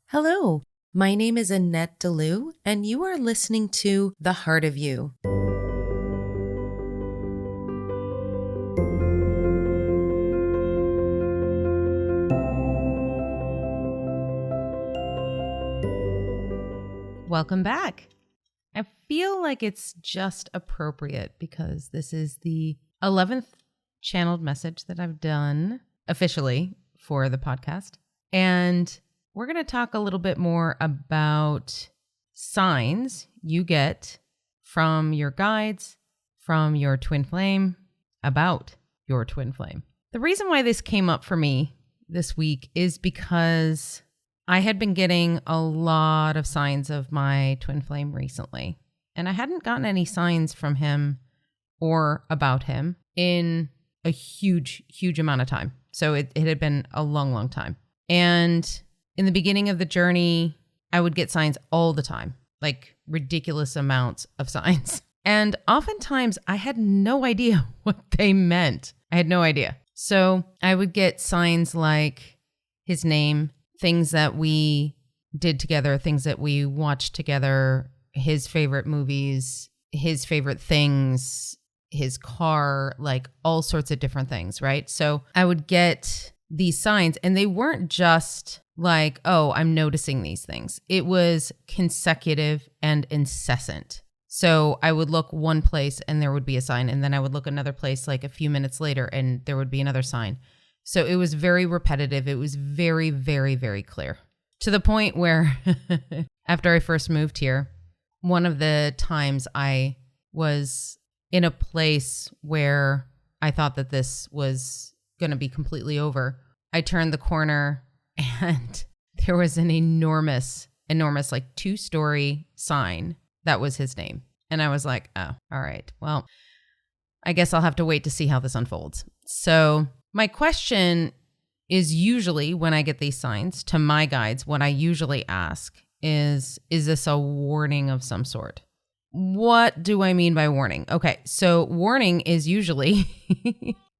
Hello, my name is Annette DeLu, and you are listening to The Heart of You. Welcome back. I feel like it's just appropriate because this is the 11th channeled message that I've done officially for the podcast. And we're going to talk a little bit more about signs you get from your guides, from your twin flame, about your twin flame. The reason why this came up for me this week is because I had been getting a lot of signs of my twin flame recently, and I hadn't gotten any signs from him or about him in a huge, huge amount of time. So it had been a long, long time. And in the beginning of the journey, I would get signs all the time, like ridiculous amounts of signs. And oftentimes I had no idea what they meant. I had no idea. So I would get signs like his name, things that we did together, things that we watched together, his favorite movies, his favorite things, his car, like all sorts of different things, right? So I would get these signs, and they weren't just like, oh, I'm noticing these things. It was consecutive and incessant. So I would look one place and there would be a sign, and then I would look another place like a few minutes later and there would be another sign. So it was very repetitive. It was very, very, very clear, to the point where after I first moved here, one of the times I was in a place where I thought that this was going to be completely over, I turned the corner and there was an enormous, like 2-story sign that was his name. And I was like, oh, all right, well, I guess I'll have to wait to see how this unfolds. So my question is usually when I get these signs to my guides, what I usually ask is this a warning of some sort? What do I mean by warning? Okay, so warning is usually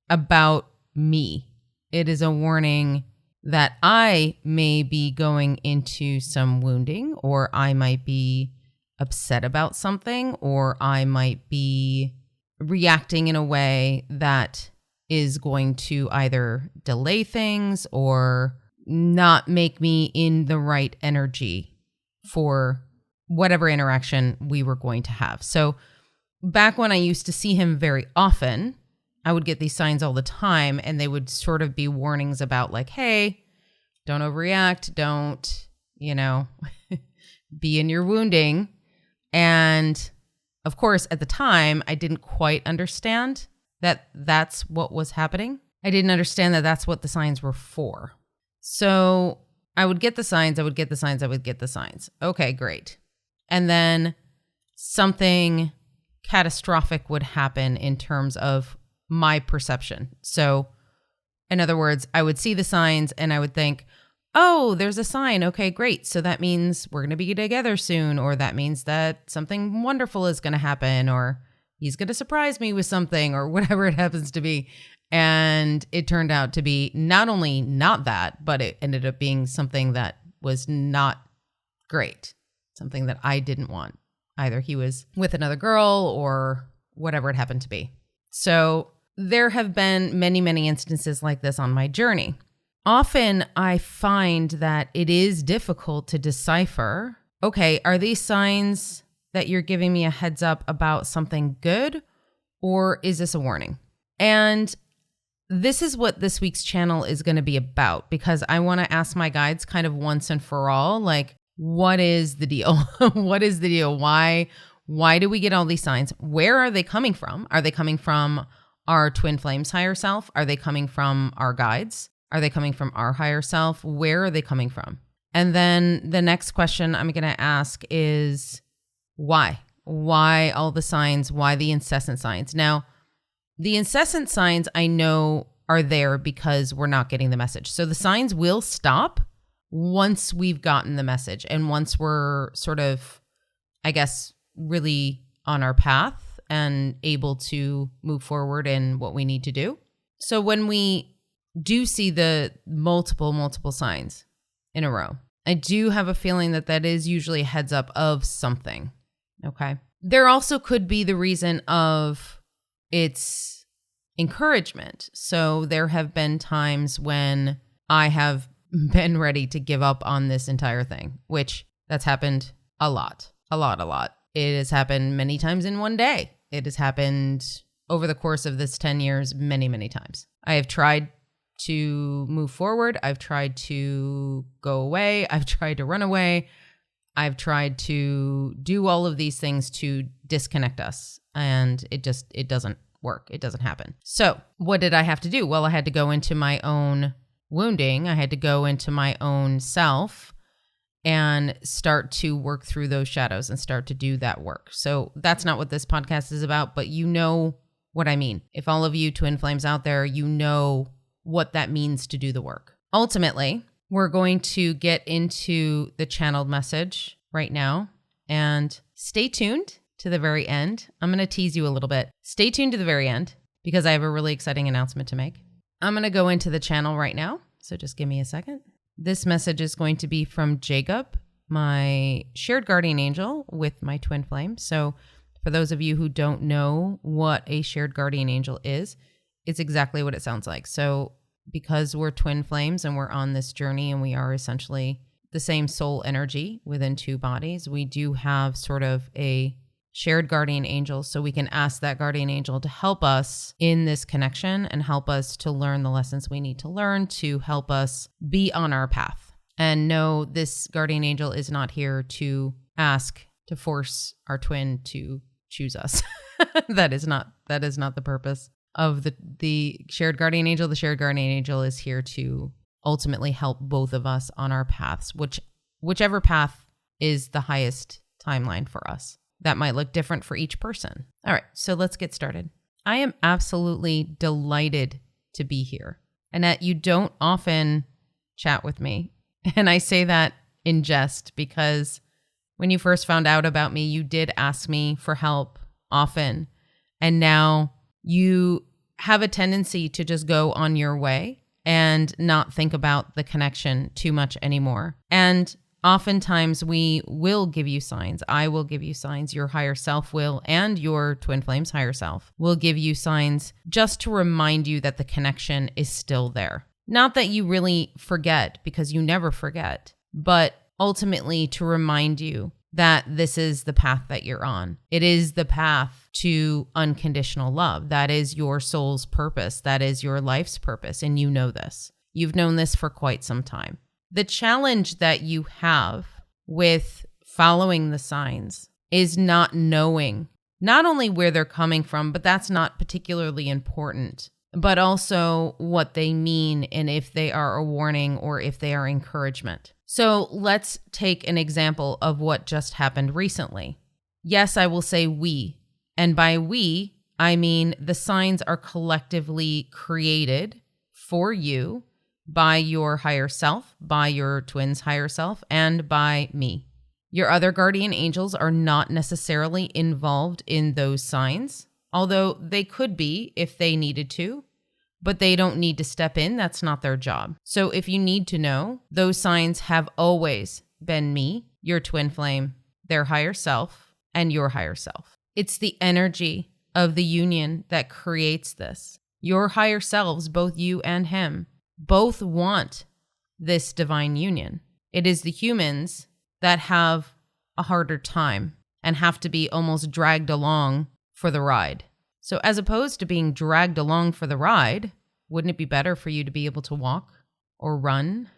about me. It is a warning that I may be going into some wounding, or I might be upset about something, or I might be reacting in a way that is going to either delay things or not make me in the right energy for whatever interaction we were going to have. So back when I used to see him very often, I would get these signs all the time, and they would sort of be warnings about like, hey, don't overreact, don't, be in your wounding. And of course, at the time, I didn't quite understand that that's what was happening. I didn't understand that that's what the signs were for. So I would get the signs, I would get the signs. Okay, great. And then something catastrophic would happen in terms of my perception. So in other words, I would see the signs and I would think, oh, there's a sign. Okay, great. So that means we're going to be together soon, or that means that something wonderful is going to happen, or he's going to surprise me with something, or whatever it happens to be. And it turned out to be not only not that, but it ended up being something that was not great, something that I didn't want. Either he was with another girl or whatever it happened to be. So there have been many, many instances like this on my journey. Often I find that it is difficult to decipher, okay, are these signs that you're giving me a heads up about something good, or is this a warning? And this is what this week's channel is going to be about, because I want to ask my guides kind of once and for all, like, what is the deal? What is the deal? Why do we get all these signs? Where are they coming from? Are they coming from our twin flames higher self? Are they coming from our guides? Are they coming from our higher self? Where are they coming from? And then the next question I'm going to ask is why? Why all the signs? Why the incessant signs? Now, the incessant signs I know are there because we're not getting the message. So the signs will stop once we've gotten the message and once we're sort of, I guess, really on our path and able to move forward in what we need to do. So when we do see the multiple signs in a row, I do have a feeling that that is usually a heads up of something. Okay. There also could be the reason of its encouragement. So there have been times when I have been ready to give up on this entire thing, which that's happened a lot. It has happened many times in one day. It has happened over the course of this 10 years, many times. I have tried to move forward. I've tried to go away. I've tried to run away. I've tried to do all of these things to disconnect us, and it doesn't work. It doesn't happen. So what did I have to do? Well, I had to go into my own wounding. I had to go into my own self and start to work through those shadows and start to do that work. So that's not what this podcast is about, but you know what I mean. If all of you twin flames out there, you know what that means to do the work. Ultimately, we're going to get into the channeled message right now, and stay tuned to the very end. I'm going to tease you a little bit. Stay tuned to the very end because I have a really exciting announcement to make. I'm going to go into the channel right now, so just give me a second. This message is going to be from Jacob, my shared guardian angel with my twin flame. So for those of you who don't know what a shared guardian angel is, it's exactly what it sounds like. So because we're twin flames and we're on this journey and we are essentially the same soul energy within two bodies, we do have sort of a shared guardian angel. So we can ask that guardian angel to help us in this connection and help us to learn the lessons we need to learn to help us be on our path. And no, this guardian angel is not here to ask to force our twin to choose us. That is not the purpose of the shared guardian angel. The shared guardian angel is here to ultimately help both of us on our paths, whichever path is the highest timeline for us. That might look different for each person. All right, so let's get started. I am absolutely delighted to be here. Annette, you don't often chat with me. And I say that in jest because when you first found out about me, you did ask me for help often. And now you have a tendency to just go on your way and not think about the connection too much anymore. And oftentimes we will give you signs. I will give you signs. Your higher self will, and your twin flame's higher self will give you signs just to remind you that the connection is still there. Not that you really forget, because you never forget, but ultimately to remind you that this is the path that you're on. It is the path to unconditional love. That is your soul's purpose. That is your life's purpose. And you know this. You've known this for quite some time. The challenge that you have with following the signs is not knowing not only where they're coming from, but that's not particularly important, but also what they mean and if they are a warning or if they are encouragement. So let's take an example of what just happened recently. Yes, I will say we. And by we, I mean the signs are collectively created for you by your higher self, by your twin's higher self, and by me. Your other guardian angels are not necessarily involved in those signs, although they could be if they needed to, but they don't need to step in. That's not their job. So if you need to know, those signs have always been me, your twin flame, their higher self, and your higher self. It's the energy of the union that creates this. Your higher selves, both you and him, both want this divine union. It is the humans that have a harder time and have to be almost dragged along for the ride. So as opposed to being dragged along for the ride, wouldn't it be better for you to be able to walk or run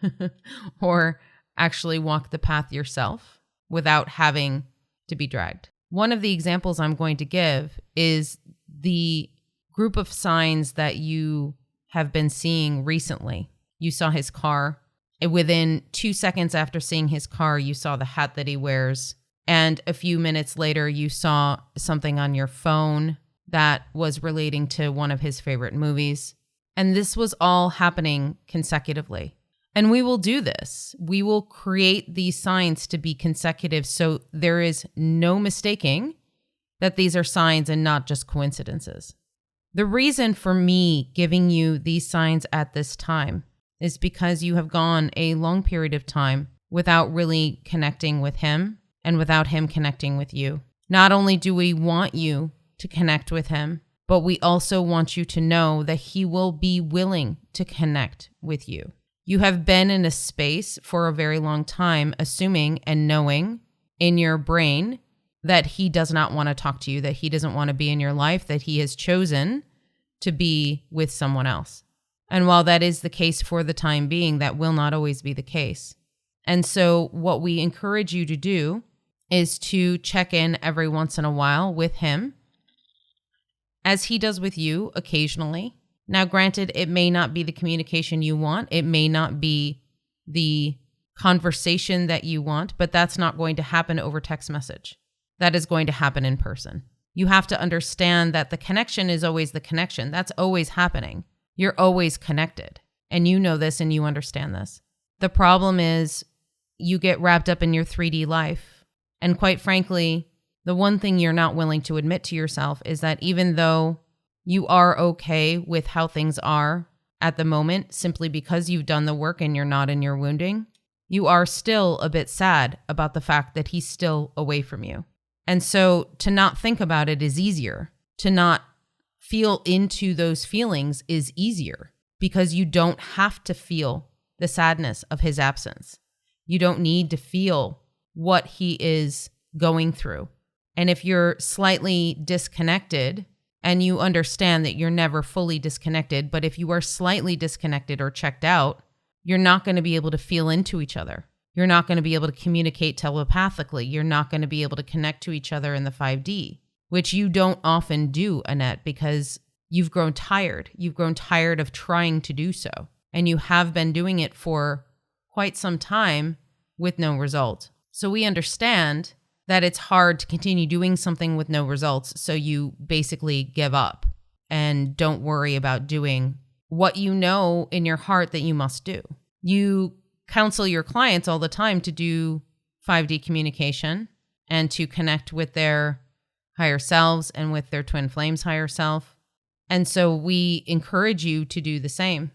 or actually walk the path yourself without having to be dragged? One of the examples I'm going to give is the group of signs that you have been seeing recently. You saw his car. Within 2 seconds after seeing his car, you saw the hat that he wears. And a few minutes later, you saw something on your phone that was relating to one of his favorite movies. And this was all happening consecutively. And we will do this. We will create these signs to be consecutive so there is no mistaking that these are signs and not just coincidences. The reason for me giving you these signs at this time is because you have gone a long period of time without really connecting with him and without him connecting with you. Not only do we want you to connect with him, but we also want you to know that he will be willing to connect with you. You have been in a space for a very long time, assuming and knowing in your brain that he does not want to talk to you, that he doesn't want to be in your life, that he has chosen to be with someone else. And while that is the case for the time being, that will not always be the case. And so what we encourage you to do is to check in every once in a while with him, as he does with you occasionally. Now, granted, it may not be the communication you want. It may not be the conversation that you want, but that's not going to happen over text message. That is going to happen in person. You have to understand that the connection is always the connection. That's always happening. You're always connected. And you know this and you understand this. The problem is you get wrapped up in your 3D life. And quite frankly, the one thing you're not willing to admit to yourself is that even though you are okay with how things are at the moment, simply because you've done the work and you're not in your wounding, you are still a bit sad about the fact that he's still away from you. And so to not think about it is easier. To not feel into those feelings is easier because you don't have to feel the sadness of his absence. You don't need to feel what he is going through. And if you're slightly disconnected, and you understand that you're never fully disconnected, but if you are slightly disconnected or checked out, you're not going to be able to feel into each other. You're not going to be able to communicate telepathically. You're not going to be able to connect to each other in the 5D, which you don't often do, Annette, because you've grown tired. You've grown tired of trying to do so. And you have been doing it for quite some time with no result. So we understand that it's hard to continue doing something with no results. So you basically give up and don't worry about doing what you know in your heart that you must do. You counsel your clients all the time to do 5D communication and to connect with their higher selves and with their twin flames higher self. And so we encourage you to do the same.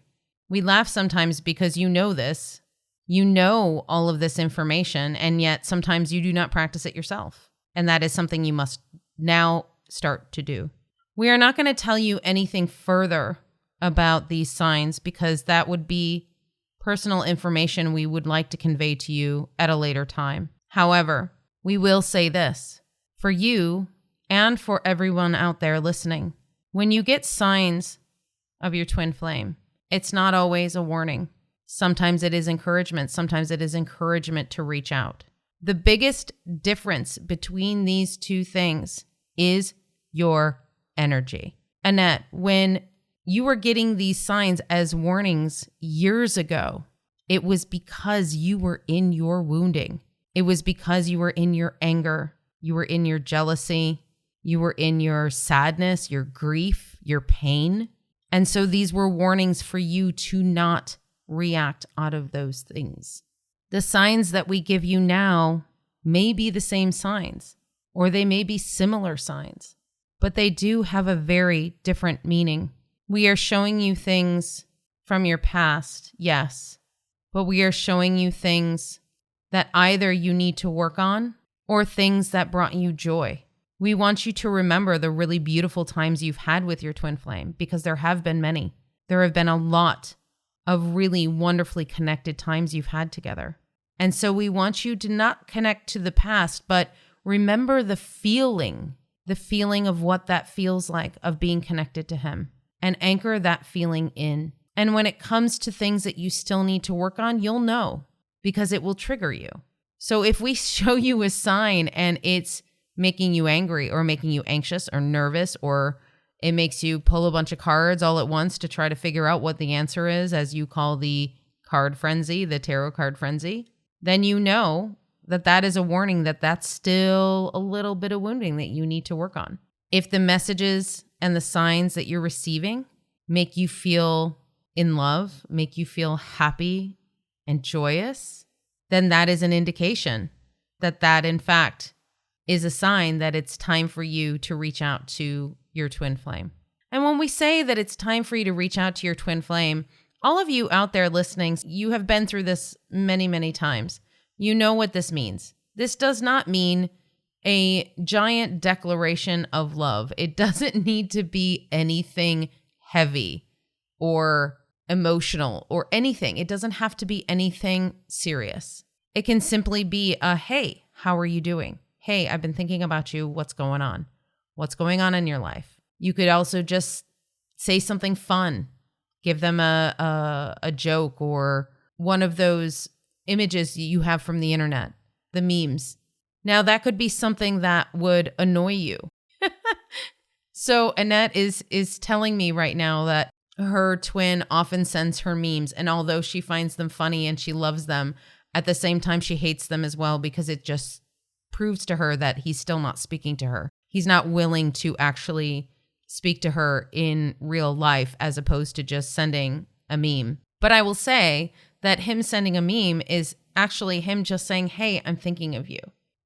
We laugh sometimes because you know this. You know all of this information, and yet sometimes you do not practice it yourself. And that is something you must now start to do. We are not going to tell you anything further about these signs because that would be personal information we would like to convey to you at a later time. However, we will say this for you and for everyone out there listening. When you get signs of your twin flame, it's not always a warning. Sometimes it is encouragement. Sometimes it is encouragement to reach out. The biggest difference between these two things is your energy. Annette, when you were getting these signs as warnings years ago, it was because you were in your wounding. It was because you were in your anger. You were in your jealousy. You were in your sadness, your grief, your pain. And so these were warnings for you to not react out of those things. The signs that we give you now may be the same signs, or they may be similar signs, but they do have a very different meaning. We are showing you things from your past, yes, but we are showing you things that either you need to work on or things that brought you joy. We want you to remember the really beautiful times you've had with your twin flame, because there have been many. There have been a lot of really wonderfully connected times you've had together. And so we want you to not connect to the past, but remember the feeling of what that feels like of being connected to him, and anchor that feeling in. And when it comes to things that you still need to work on, you'll know because it will trigger you. So if we show you a sign and it's making you angry or making you anxious or nervous, or it makes you pull a bunch of cards all at once to try to figure out what the answer is, as you call the card frenzy, the tarot card frenzy, then you know that that is a warning that that's still a little bit of wounding that you need to work on. If the messages and the signs that you're receiving make you feel in love, make you feel happy and joyous, then that is an indication that in fact is a sign that it's time for you to reach out to your twin flame. And when we say that it's time for you to reach out to your twin flame, all of you out there listening, you have been through this many, many times. You know what this means. This does not mean a giant declaration of love. It doesn't need to be anything heavy or emotional or anything. It doesn't have to be anything serious. It can simply be a, hey, how are you doing? Hey, I've been thinking about you. What's going on? What's going on in your life? You could also just say something fun. Give them a joke or one of those images you have from the internet, the memes. Now, that could be something that would annoy you. So Annette is telling me right now that her twin often sends her memes, and although she finds them funny and she loves them, at the same time she hates them as well because it just proves to her that he's still not speaking to her. He's not willing to actually speak to her in real life as opposed to just sending a meme. But I will say that him sending a meme is actually him just saying, hey, I'm thinking of you.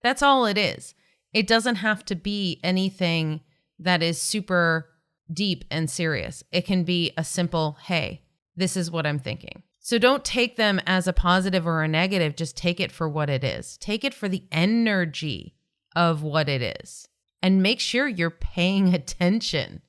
That's all it is. It doesn't have to be anything that is super deep and serious. It can be a simple, hey, this is what I'm thinking. So don't take them as a positive or a negative. Just take it for what it is. Take it for the energy of what it is. And make sure you're paying attention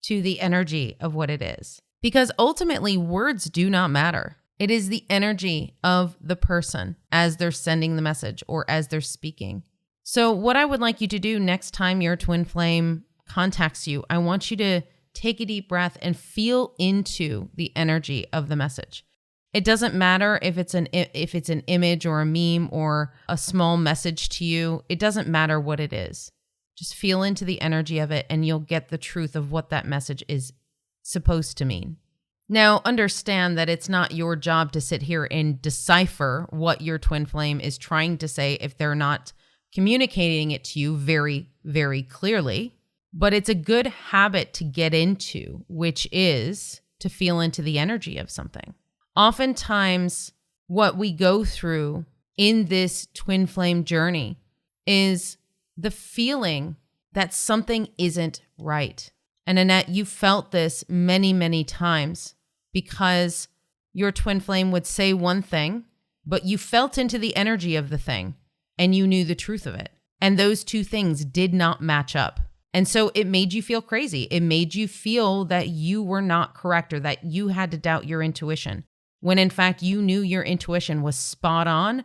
to the energy of what it is. Because ultimately, words do not matter. It is the energy of the person as they're sending the message or as they're speaking. So what I would like you to do next time your twin flame contacts you, I want you to take a deep breath and feel into the energy of the message. It doesn't matter if it's an image or a meme or a small message to you. It doesn't matter what it is. Just feel into the energy of it and you'll get the truth of what that message is supposed to mean. Now, understand that it's not your job to sit here and decipher what your twin flame is trying to say if they're not communicating it to you very, very clearly. But it's a good habit to get into, which is to feel into the energy of something. Oftentimes, what we go through in this twin flame journey is the feeling that something isn't right. And Annette, you felt this many, many times because your twin flame would say one thing, but you felt into the energy of the thing and you knew the truth of it. And those two things did not match up. And so it made you feel crazy. It made you feel that you were not correct or that you had to doubt your intuition, when in fact you knew your intuition was spot on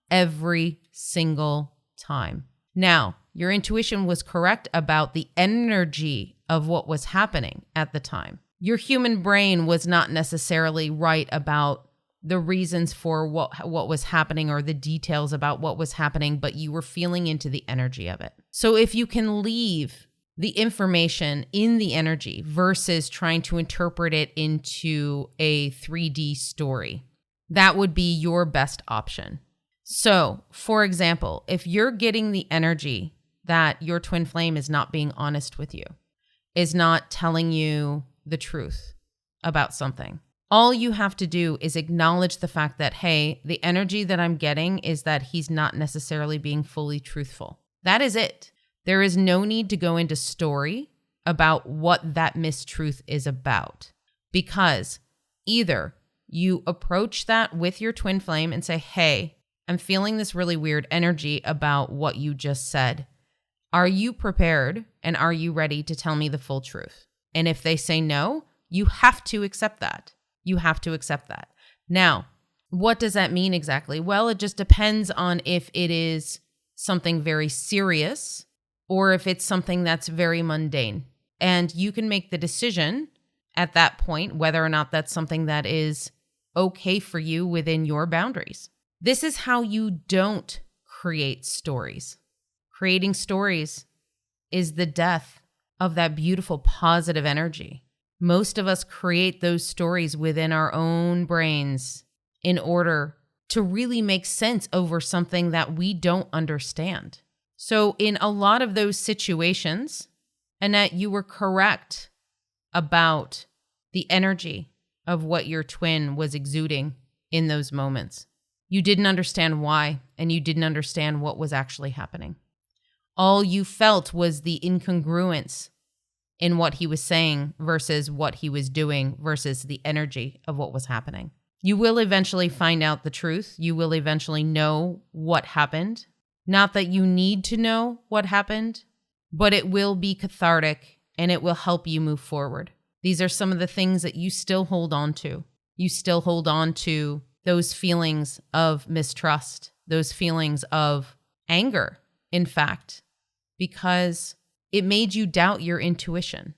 every single time. Now, your intuition was correct about the energy of what was happening at the time. Your human brain was not necessarily right about the reasons for what was happening or the details about what was happening, but you were feeling into the energy of it. So if you can leave the information in the energy versus trying to interpret it into a 3D story, that would be your best option. So, for example, if you're getting the energy that your twin flame is not being honest with you, is not telling you the truth about something, all you have to do is acknowledge the fact that, hey, the energy that I'm getting is that he's not necessarily being fully truthful. That is it. There is no need to go into story about what that mistruth is about, because either you approach that with your twin flame and say, hey, I'm feeling this really weird energy about what you just said. Are you prepared and are you ready to tell me the full truth? And if they say no, you have to accept that. You have to accept that. Now, what does that mean exactly? Well, it just depends on if it is something very serious or if it's something that's very mundane. And you can make the decision at that point whether or not that's something that is okay for you within your boundaries. This is how you don't create stories. Creating stories is the death of that beautiful positive energy. Most of us create those stories within our own brains in order to really make sense over something that we don't understand. So in a lot of those situations, Annette, you were correct about the energy of what your twin was exuding in those moments. You didn't understand why, and you didn't understand what was actually happening. All you felt was the incongruence in what he was saying versus what he was doing versus the energy of what was happening. You will eventually find out the truth. You will eventually know what happened. Not that you need to know what happened, but it will be cathartic and it will help you move forward. These are some of the things that you still hold on to. You still hold on to those feelings of mistrust, those feelings of anger, in fact, because it made you doubt your intuition.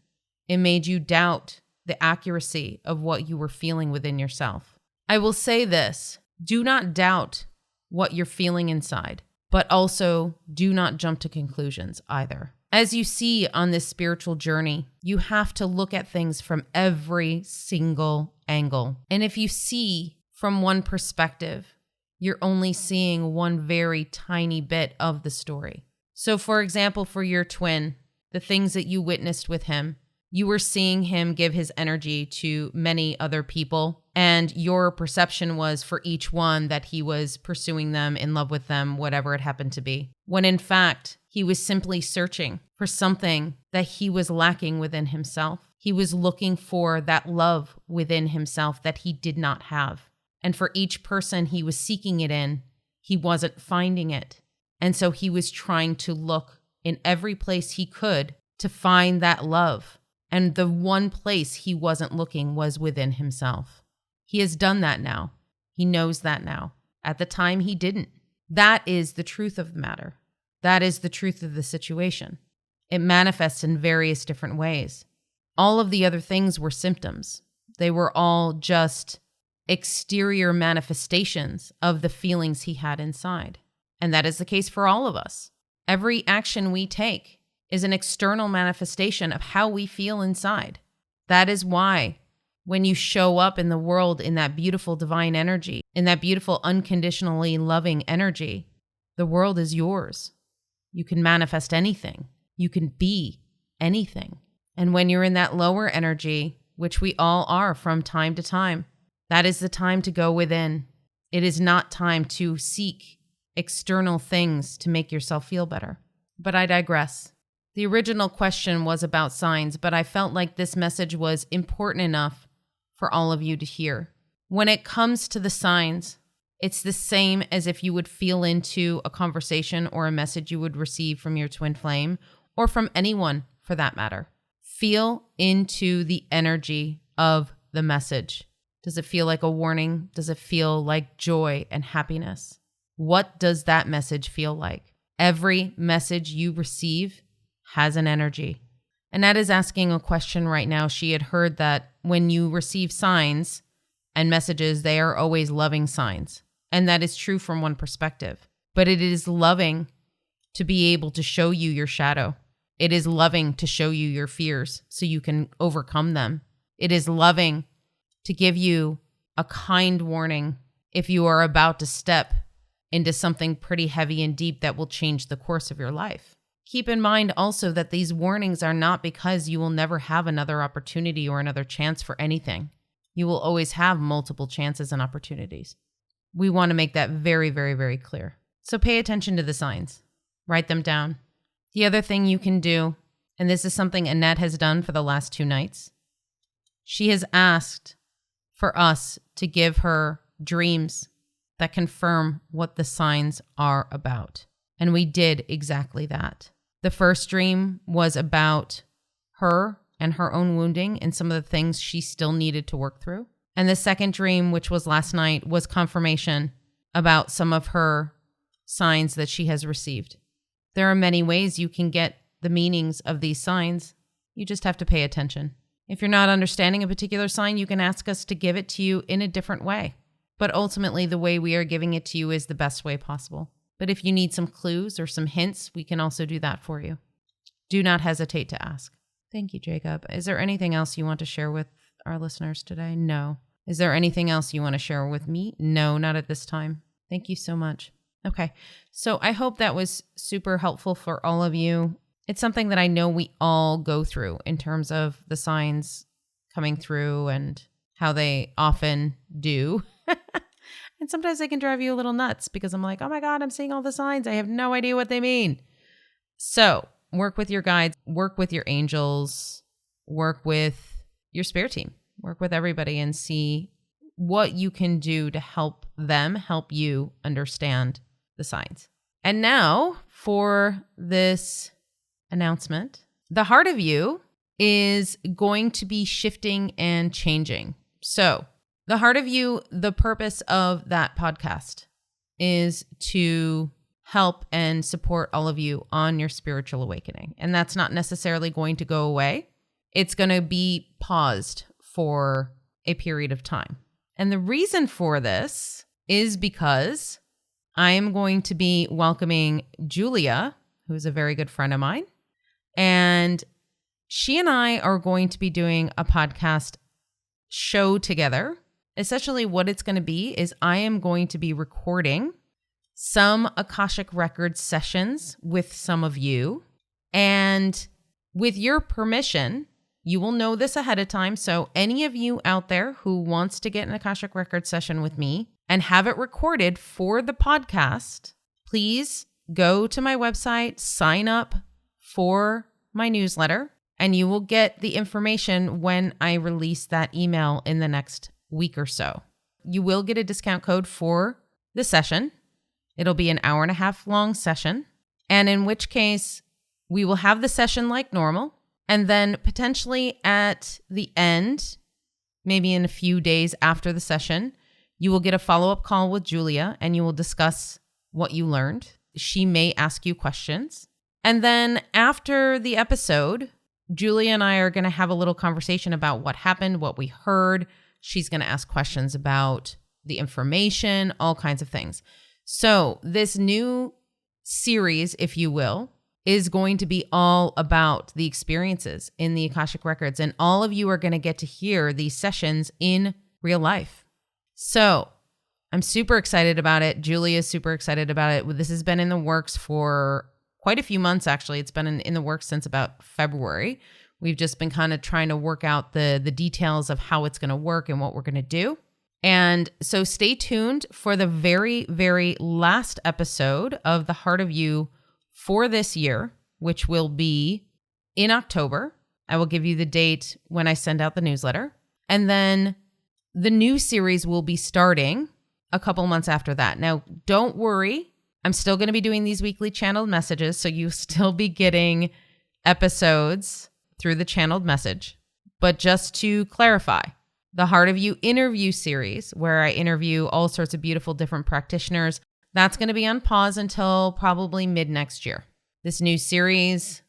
It made you doubt the accuracy of what you were feeling within yourself. I will say this, do not doubt what you're feeling inside, but also do not jump to conclusions either. As you see on this spiritual journey, you have to look at things from every single angle. And if you see from one perspective, you're only seeing one very tiny bit of the story. So for example, for your twin, the things that you witnessed with him, you were seeing him give his energy to many other people, and your perception was for each one that he was pursuing them, in love with them, whatever it happened to be. When in fact, he was simply searching for something that he was lacking within himself. He was looking for that love within himself that he did not have. And for each person he was seeking it in, he wasn't finding it. And so he was trying to look in every place he could to find that love. And the one place he wasn't looking was within himself. He has done that now. He knows that now. At the time, he didn't. That is the truth of the matter. That is the truth of the situation. It manifests in various different ways. All of the other things were symptoms. They were all just exterior manifestations of the feelings he had inside. And that is the case for all of us. Every action we take is an external manifestation of how we feel inside. That is why when you show up in the world in that beautiful divine energy, in that beautiful unconditionally loving energy, the world is yours. You can manifest anything. You can be anything. And when you're in that lower energy, which we all are from time to time, that is the time to go within. It is not time to seek external things to make yourself feel better. But I digress. The original question was about signs, but I felt like this message was important enough for all of you to hear. When it comes to the signs, it's the same as if you would feel into a conversation or a message you would receive from your twin flame, or from anyone for that matter. Feel into the energy of the message. Does it feel like a warning? Does it feel like joy and happiness? What does that message feel like? Every message you receive has an energy. Annette is asking a question right now. She had heard that when you receive signs and messages, they are always loving signs. And that is true from one perspective. But it is loving to be able to show you your shadow. It is loving to show you your fears so you can overcome them. It is loving to give you a kind warning if you are about to step into something pretty heavy and deep that will change the course of your life. Keep in mind also that these warnings are not because you will never have another opportunity or another chance for anything. You will always have multiple chances and opportunities. We want to make that very, very, very clear. So pay attention to the signs. Write them down. The other thing you can do, and this is something Annette has done for the last 2 nights, she has asked for us to give her dreams that confirm what the signs are about. And we did exactly that. The first dream was about her and her own wounding and some of the things she still needed to work through. And the second dream, which was last night, was confirmation about some of her signs that she has received. There are many ways you can get the meanings of these signs. You just have to pay attention. If you're not understanding a particular sign, you can ask us to give it to you in a different way. But ultimately, the way we are giving it to you is the best way possible. But if you need some clues or some hints, we can also do that for you. Do not hesitate to ask. Thank you, Jacob. Is there anything else you want to share with our listeners today? No. Is there anything else you want to share with me? No, not at this time. Thank you so much. Okay. So I hope that was super helpful for all of you. It's something that I know we all go through in terms of the signs coming through and how they often do. And sometimes they can drive you a little nuts because I'm like, oh my God, I'm seeing all the signs. I have no idea what they mean. So work with your guides, work with your angels, work with your spirit team, work with everybody and see what you can do to help them help you understand the signs. And now for this announcement, the heart of you is going to be shifting and changing. So the heart of you, the purpose of that podcast is to help and support all of you on your spiritual awakening. And that's not necessarily going to go away. It's going to be paused for a period of time. And the reason for this is because I am going to be welcoming Julia, who's a very good friend of mine. And she and I are going to be doing a podcast show together. Essentially, what it's going to be is I am going to be recording some Akashic Records sessions with some of you. And with your permission, you will know this ahead of time. So any of you out there who wants to get an Akashic Records session with me and have it recorded for the podcast, please go to my website, sign up for my newsletter, and you will get the information when I release that email in the next week or so. You will get a discount code for the session. It'll be an 1.5 hour long session. And in which case, we will have the session like normal. And then potentially at the end, maybe in a few days after the session, you will get a follow-up call with Julia and you will discuss what you learned. She may ask you questions. And then after the episode, Julia and I are going to have a little conversation about what happened, what we heard. She's going to ask questions about the information, all kinds of things. So this new series, if you will, is going to be all about the experiences in the Akashic Records. And all of you are going to get to hear these sessions in real life. So I'm super excited about it. Julia's super excited about it. This has been in the works for quite a few months, actually. It's been in the works since about February. We've just been kind of trying to work out the details of how it's going to work and what we're going to do. And so stay tuned for the very, very last episode of The Heart of You for this year, which will be in October. I will give you the date when I send out the newsletter. And then the new series will be starting a couple months after that. Now, don't worry. I'm still going to be doing these weekly channeled messages, so you'll still be getting episodes through the channeled message. But just to clarify, the Heart of You interview series, where I interview all sorts of beautiful different practitioners, that's going to be on pause until probably mid next year. This new series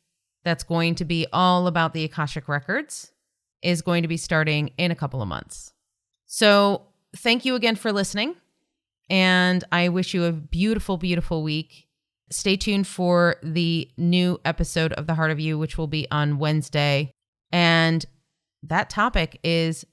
that's going to be all about the Akashic Records is going to be starting in a couple of months. So thank you again for listening. And I wish you a beautiful, beautiful week. Stay tuned for the new episode of The Heart of You, which will be on Wednesday. And that topic is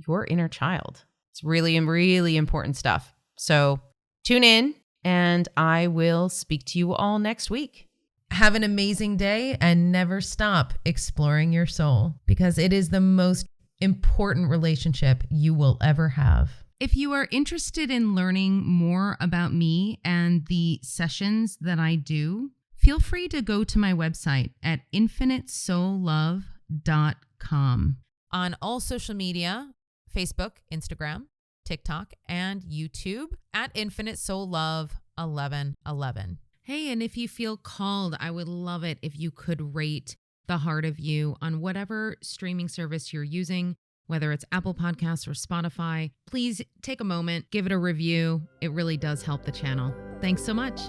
your inner child. It's really, really important stuff. So tune in and I will speak to you all next week. Have an amazing day and never stop exploring your soul, because it is the most important relationship you will ever have. If you are interested in learning more about me and the sessions that I do, feel free to go to my website at infinitesoullove.com. On all social media, Facebook, Instagram, TikTok, and YouTube at Infinite Soul Love 1111. Hey, and if you feel called, I would love it if you could rate The Heart of You on whatever streaming service you're using, whether it's Apple Podcasts or Spotify. Please take a moment, give it a review. It really does help the channel. Thanks so much.